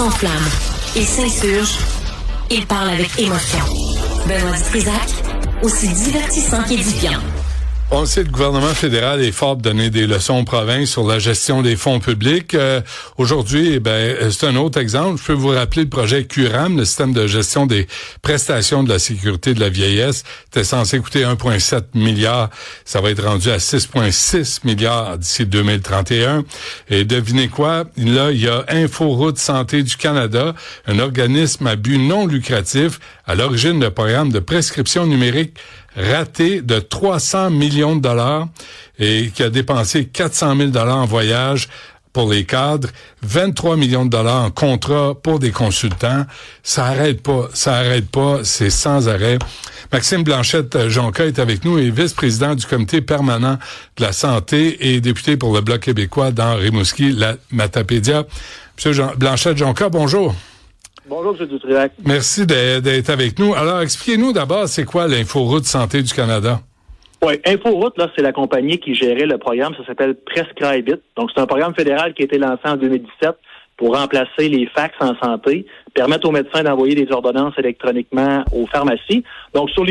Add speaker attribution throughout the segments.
Speaker 1: s'enflamme. Il s'insurge. Il parle avec émotion. Benoît Dutrisac, aussi divertissant qu'édifiant.
Speaker 2: On sait que le gouvernement fédéral est fort de donner des leçons aux provinces sur la gestion des fonds publics. Aujourd'hui, c'est un autre exemple. Je peux vous rappeler le projet QRAM, le système de gestion des prestations de la sécurité de la vieillesse. C'était censé coûter 1,7 milliard. Ça va être rendu à 6,6 milliards d'ici 2031. Et devinez quoi? Là, il y a Inforoute Santé du Canada, un organisme à but non lucratif, à l'origine d'un programme de prescription numérique raté de 300 millions de dollars et qui a dépensé 400 000 dollars en voyage pour les cadres, 23 millions de dollars en contrat pour des consultants. Ça arrête pas, c'est sans arrêt. Maxime Blanchette-Jonca est avec nous et vice-président du comité permanent de la santé et député pour le Bloc québécois dans Rimouski, la Matapédia. Monsieur Blanchette-Jonca, bonjour.
Speaker 3: Bonjour, M. Dutrisac.
Speaker 2: Merci d'être avec nous. Alors, expliquez-nous d'abord, c'est quoi l'Inforoute Santé du Canada?
Speaker 3: Oui, Inforoute, là, c'est la compagnie qui gérait le programme. Ça s'appelle Prescribe-It. Donc, c'est un programme fédéral qui a été lancé en 2017 pour remplacer les fax en santé, permettre aux médecins d'envoyer des ordonnances électroniquement aux pharmacies. Donc, sur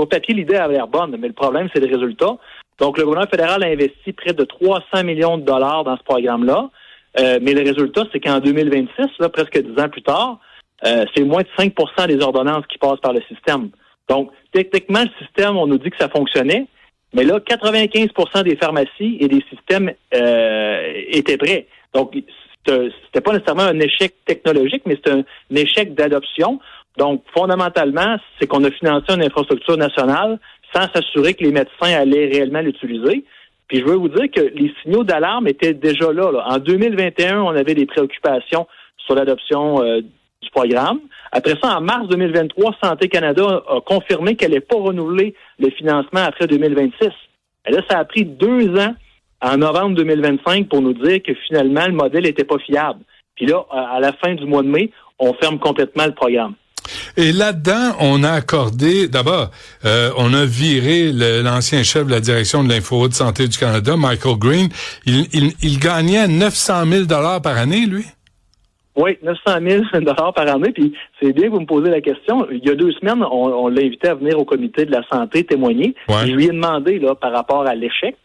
Speaker 3: papier, l'idée avait l'air bonne, mais le problème, c'est le résultat. Donc, le gouvernement fédéral a investi près de 300 millions de dollars dans ce programme-là. Mais le résultat, c'est qu'en 2026, là, presque 10 ans plus tard, c'est moins de 5 % des ordonnances qui passent par le système. Donc, techniquement, le système, on nous dit que ça fonctionnait, mais là, 95 % des pharmacies et des systèmes étaient prêts. Donc, c'était pas nécessairement un échec technologique, mais c'est un échec d'adoption. Donc, fondamentalement, c'est qu'on a financé une infrastructure nationale sans s'assurer que les médecins allaient réellement l'utiliser. Puis je veux vous dire que les signaux d'alarme étaient déjà là. En 2021, on avait des préoccupations sur l'adoption du programme. Après ça, en mars 2023, Santé Canada a confirmé qu'elle n'allait pas renouveler le financement après 2026. Et là, ça a pris 2 ans, en novembre 2025, pour nous dire que finalement, le modèle n'était pas fiable. Puis là, à la fin du mois de mai, on ferme complètement le programme.
Speaker 2: Et là-dedans, on a accordé, d'abord, on a viré l'ancien chef de la direction de l'Inforoute Santé du Canada, Michael Green. Il gagnait 900 000 $ par année, lui?
Speaker 3: Oui, 900 000 $ par année. Puis c'est bien que vous me posez la question. Il y a 2 semaines, on l'a invité à venir au comité de la santé témoigner. Ouais. Je lui ai demandé, là, par rapport à l'échec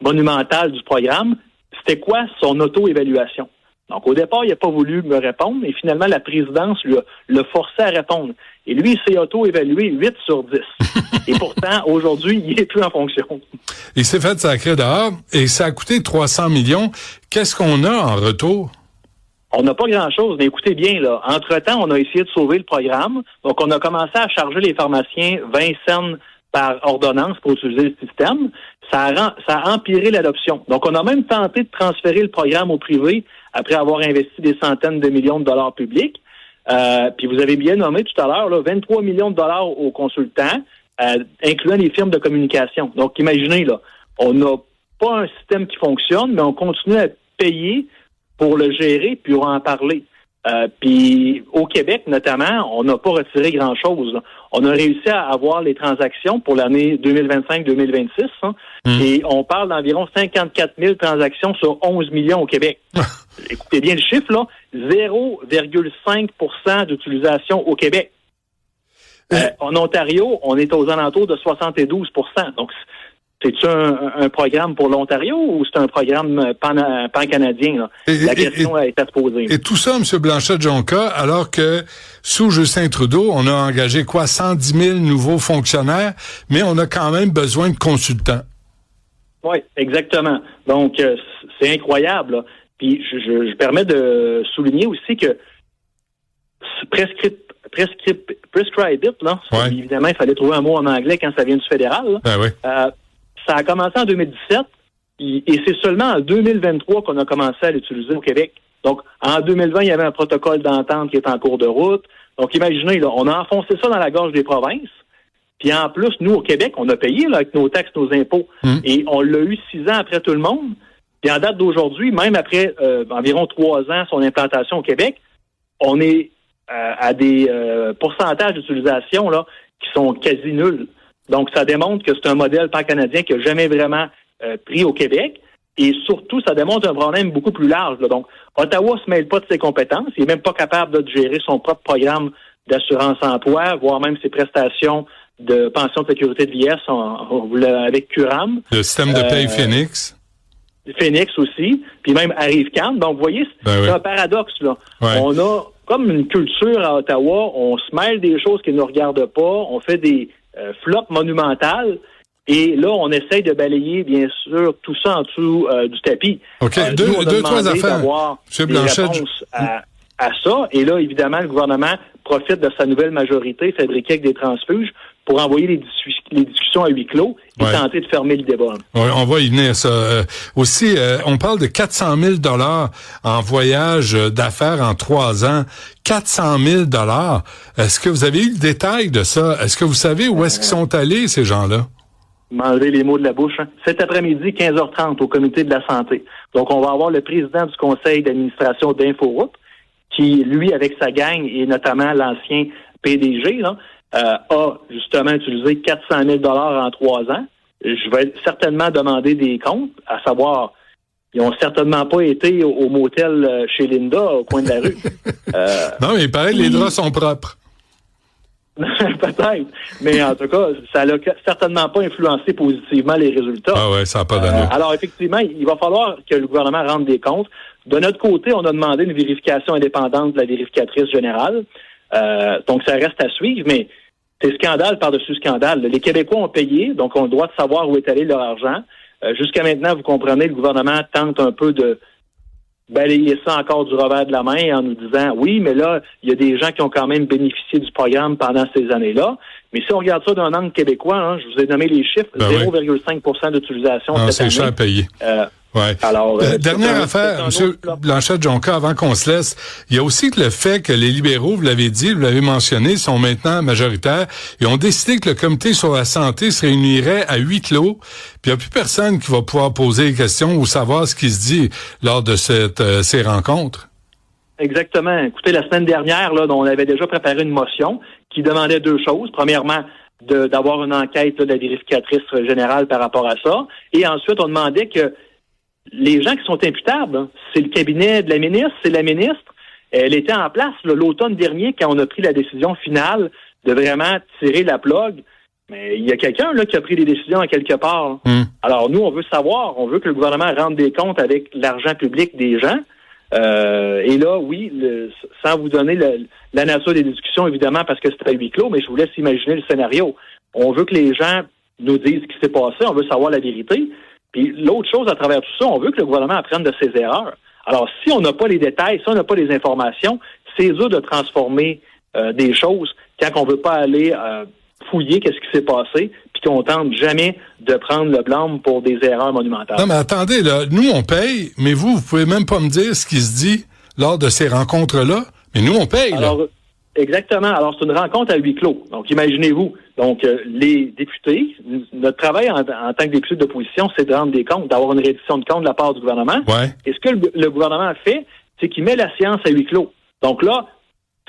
Speaker 3: monumental du programme, c'était quoi son auto-évaluation? Donc, au départ, il n'a pas voulu me répondre, et finalement, la présidence l'a forcé à répondre. Et lui, il s'est auto-évalué 8 sur 10. Et pourtant, aujourd'hui, il n'est plus en fonction.
Speaker 2: Il s'est fait sacrer dehors, et ça a coûté 300 millions. Qu'est-ce qu'on a en retour?
Speaker 3: On n'a pas grand-chose, mais écoutez bien, là. Entre-temps, on a essayé de sauver le programme. Donc, on a commencé à charger les pharmaciens 20 cents par ordonnance pour utiliser le système. Ça a empiré l'adoption. Donc, on a même tenté de transférer le programme au privé après avoir investi des centaines de millions de dollars publics. Puis vous avez bien nommé tout à l'heure, là, 23 millions de dollars aux consultants, incluant les firmes de communication. Donc, imaginez, là, on n'a pas un système qui fonctionne, mais on continue à payer pour le gérer puis pour en parler. Puis au Québec, notamment, on n'a pas retiré grand-chose. Là. On a réussi à avoir les transactions pour l'année 2025-2026. Et on parle d'environ 54 000 transactions sur 11 millions au Québec. Écoutez bien le chiffre, là, 0,5 % d'utilisation au Québec. En Ontario, on est aux alentours de 72 %. Donc, c'est-tu un programme pour l'Ontario ou c'est un programme pan-canadien? La question est à se poser.
Speaker 2: Et tout ça, M. Blanchette-Jonca, alors que sous Justin Trudeau, on a engagé 110 000 nouveaux fonctionnaires, mais on a quand même besoin de consultants.
Speaker 3: Oui, exactement. Donc, c'est incroyable. Là. Puis, je permets de souligner aussi que Prescribe-It, là, ouais. Évidemment, il fallait trouver un mot en anglais quand ça vient du fédéral. Là.
Speaker 2: Ben oui.
Speaker 3: Ça a commencé en 2017 et c'est seulement en 2023 qu'on a commencé à l'utiliser au Québec. Donc, en 2020, il y avait un protocole d'entente qui est en cours de route. Donc, imaginez, là, on a enfoncé ça dans la gorge des provinces. Puis en plus, nous, au Québec, on a payé là, avec nos taxes, nos impôts. Et on l'a eu 6 ans après tout le monde. Puis en date d'aujourd'hui, même après environ 3 ans son implantation au Québec, on est à des pourcentages d'utilisation là qui sont quasi nuls. Donc, ça démontre que c'est un modèle pan-canadien qui n'a jamais vraiment pris au Québec. Et surtout, ça démontre un problème beaucoup plus large. Là. Donc, Ottawa se mêle pas de ses compétences. Il est même pas capable de gérer son propre programme d'assurance-emploi, voire même ses prestations de pension de sécurité de vieillesse avec Curam.
Speaker 2: Le système de paye Phoenix.
Speaker 3: Phoenix aussi, puis même Arrive-Can. Donc, vous voyez, c'est un paradoxe. Là. Ouais. On a comme une culture à Ottawa, on se mêle des choses qui ne nous regardent pas, on fait des flops monumentales, et là, on essaye de balayer, bien sûr, tout ça en dessous du tapis.
Speaker 2: OK,
Speaker 3: nous, on a
Speaker 2: deux, trois affaires.
Speaker 3: D'avoir des réponses à ça, et là, évidemment, le gouvernement profite de sa nouvelle majorité fabriquée avec des transfuges pour envoyer les discussions à huis clos et tenter de fermer le débat.
Speaker 2: Ouais, on va y venir, ça. Aussi, on parle de 400 000 $ en voyage d'affaires en 3 ans. 400 000 $. Est-ce que vous avez eu le détail de ça? Est-ce que vous savez où est-ce qu'ils sont allés, ces gens-là?
Speaker 3: M'enlever les mots de la bouche. Hein. Cet après-midi, 15h30, au comité de la santé. Donc, on va avoir le président du conseil d'administration d'Inforoute, qui, lui, avec sa gang, et notamment l'ancien PDG, là, a justement utilisé 400 000 $ en 3 ans. Je vais certainement demander des comptes, à savoir, ils ont certainement pas été au motel chez Linda, au coin de la rue.
Speaker 2: Non, mais il paraît que les draps sont propres.
Speaker 3: Peut-être. Mais en tout cas, ça n'a certainement pas influencé positivement les résultats.
Speaker 2: Ah ouais, ça n'a pas d'allure.
Speaker 3: Alors, effectivement, il va falloir que le gouvernement rende des comptes. De notre côté, on a demandé une vérification indépendante de la vérificatrice générale. Donc, ça reste à suivre, mais c'est scandale par-dessus scandale. Les Québécois ont payé, donc on a le droit de savoir où est allé leur argent. Jusqu'à maintenant, vous comprenez, le gouvernement tente un peu de balayer ça encore du revers de la main en nous disant, oui, mais là, il y a des gens qui ont quand même bénéficié du programme pendant ces années-là. Mais si on regarde ça d'un angle québécois, hein, je vous ai nommé les chiffres, 0,5 d'utilisation cette année.
Speaker 2: C'est cher à payer. Ouais. Alors, dernière affaire, M. Blanchette-Jonca, avant qu'on se laisse, il y a aussi le fait que les libéraux, vous l'avez dit, vous l'avez mentionné, sont maintenant majoritaires et ont décidé que le comité sur la santé se réunirait à huis clos, puis il n'y a plus personne qui va pouvoir poser des questions ou savoir ce qui se dit lors de ces rencontres.
Speaker 3: Exactement. Écoutez, la semaine dernière, là, on avait déjà préparé une motion qui demandait 2 choses. Premièrement, d'avoir une enquête là, de la vérificatrice générale par rapport à ça. Et ensuite, on demandait que les gens qui sont imputables, hein, c'est le cabinet de la ministre, c'est la ministre. Elle était en place là, l'automne dernier quand on a pris la décision finale de vraiment tirer la plug. Mais il y a quelqu'un là qui a pris des décisions à quelque part. Alors nous, on veut savoir, on veut que le gouvernement rende des comptes avec l'argent public des gens. Et là, oui, sans vous donner la nature des discussions, évidemment, parce que c'est à huis clos, mais je vous laisse imaginer le scénario. On veut que les gens nous disent ce qui s'est passé, on veut savoir la vérité. Puis l'autre chose à travers tout ça, on veut que le gouvernement apprenne de ses erreurs. Alors, si on n'a pas les détails, si on n'a pas les informations, c'est dur de transformer des choses quand on veut pas aller fouiller qu'est-ce qui s'est passé, puis qu'on tente jamais de prendre le blâme pour des erreurs monumentales.
Speaker 2: Non, mais attendez, là, nous, on paye, mais vous pouvez même pas me dire ce qui se dit lors de ces rencontres-là, mais nous, on paye, là.
Speaker 3: Alors, exactement. Alors, c'est une rencontre à huis clos. Donc, imaginez-vous. Donc, les députés, notre travail en tant que député d'opposition, c'est de rendre des comptes, d'avoir une reddition de comptes de la part du gouvernement.
Speaker 2: Ouais.
Speaker 3: Et ce que le gouvernement fait, c'est qu'il met la séance à huis clos. Donc là,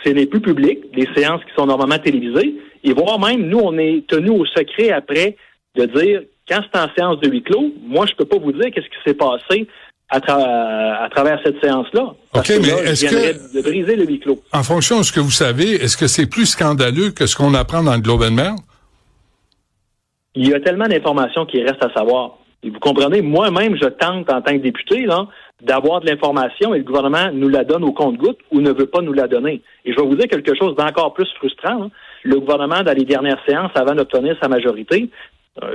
Speaker 3: c'est les plus publics, les séances qui sont normalement télévisées, et voire même, nous, on est tenus au secret après de dire, quand c'est en séance de huis clos, moi, je peux pas vous dire qu'est-ce qui s'est passé à travers cette séance-là.
Speaker 2: OK, mais est-ce que...
Speaker 3: de briser le huis clos.
Speaker 2: En fonction de ce que vous savez, est-ce que c'est plus scandaleux que ce qu'on apprend dans le Globe and Mail?
Speaker 3: Il y a tellement d'informations qui restent à savoir. Et vous comprenez, moi-même, je tente, en tant que député, là, d'avoir de l'information et le gouvernement nous la donne au compte-gouttes ou ne veut pas nous la donner. Et je vais vous dire quelque chose d'encore plus frustrant. Hein. Le gouvernement, dans les dernières séances, avant d'obtenir sa majorité,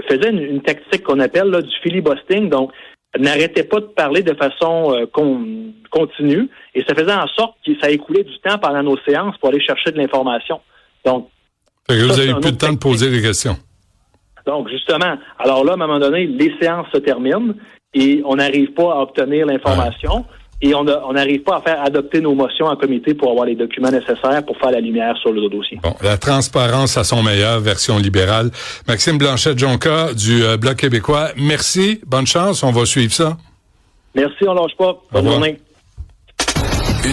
Speaker 3: faisait une tactique qu'on appelle là, du filibustering. Donc, n'arrêtait pas de parler de façon continue et ça faisait en sorte que ça écoulait du temps pendant nos séances pour aller chercher de l'information. Donc,
Speaker 2: fait que vous avez plus de temps de poser des questions.
Speaker 3: Donc, justement, alors là, à un moment donné, les séances se terminent et on n'arrive pas à obtenir l'information et on n'arrive pas à faire adopter nos motions en comité pour avoir les documents nécessaires pour faire la lumière sur le dossier. Bon,
Speaker 2: la transparence à son meilleur, version libérale. Maxime Blanchette-Jonca du Bloc québécois, merci, bonne chance, on va suivre ça.
Speaker 3: Merci, on lâche pas. Bonne journée.